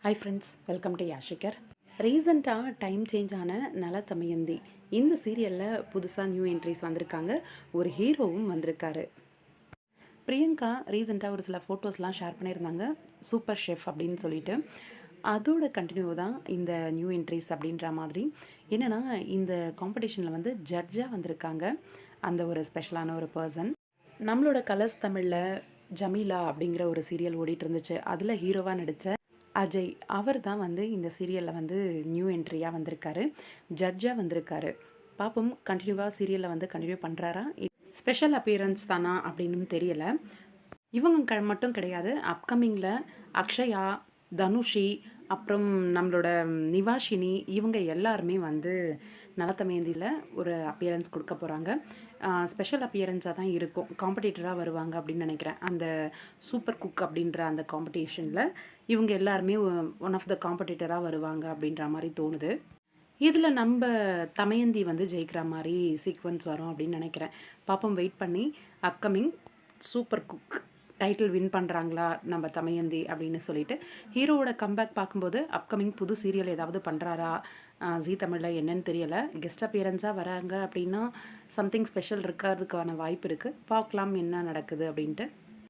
Hi friends, welcome to Yashikar. ரீசெண்டாக time change ஆன நல தமயந்தி இந்த சீரியலில் புதுசாக நியூ என்ட்ரிஸ் வந்திருக்காங்க. ஒரு ஹீரோவும் வந்திருக்காரு. பிரியங்கா ரீசெண்டாக ஒரு சில ஃபோட்டோஸ்லாம் ஷேர் பண்ணியிருந்தாங்க, சூப்பர் ஷெஃப் அப்படின்னு சொல்லிட்டு. அதோட கண்டினியூ தான் இந்த நியூ என்ட்ரிஸ் அப்படின்ற மாதிரி. என்னென்னா, இந்த காம்படிஷனில் வந்து ஜட்ஜாக வந்திருக்காங்க அந்த ஒரு ஸ்பெஷலான ஒரு பர்சன். நம்மளோட கலர்ஸ் தமிழில் ஜமீலா அப்படிங்கிற ஒரு சீரியல் ஓடிட்டு இருந்துச்சு. அதில் ஹீரோவாக நடித்த அஜய் அவர் தான் வந்து இந்த சீரியலில் வந்து நியூ என்ட்ரியாக வந்திருக்காரு, ஜட்ஜாக வந்திருக்காரு. பாப்போம் கண்டினியூவாக சீரியலில் வந்து கண்டினியூ பண்ணுறாரா, ஸ்பெஷல் அப்பியரன்ஸ் தானா அப்படின்னு தெரியலை. இவங்க மட்டும் கிடையாது, அப்கமிங்கில் அக்ஷயா, தனுஷி, அப்புறம் நம்மளோட நிவாஷினி இவங்க எல்லாருமே வந்து நலத்தமேந்தியில் ஒரு அப்பியரன்ஸ் கொடுக்க போகிறாங்க. ஸ்பெஷல் அப்பியரன்ஸாக தான் இருக்கும், காம்படிட்டராக வருவாங்க அப்படின்னு நினைக்கிறேன். அந்த சூப்பர் குக் அப்படின்ற அந்த காம்படிஷனில் இவங்க எல்லாருமே ஒன் ஆஃப் த காம்படிட்டராக வருவாங்க அப்படின்ற மாதிரி தோணுது. இதில் நம்ம தமயந்தி வந்து ஜெயிக்கிற மாதிரி சீக்வன்ஸ் வரும் அப்படின்னு நினைக்கிறேன். பாப்போம், வெயிட் பண்ணி. Upcoming super cook title win பண்ணுறாங்களா நம்ம தமயந்தி அப்படின்னு சொல்லிட்டு. ஹீரோவோட கம்பேக் பார்க்கும்போது அப்கமிங் புது சீரியல் ஏதாவது பண்ணுறாரா ஜீ தமிழில் என்னன்னு தெரியலை. கெஸ்ட் அப்பியரன்ஸாக வராங்க அப்படின்னா சம்திங் ஸ்பெஷல் இருக்கிறதுக்கான வாய்ப்பு இருக்குது. பார்க்கலாம் என்ன நடக்குது அப்படின்ட்டு.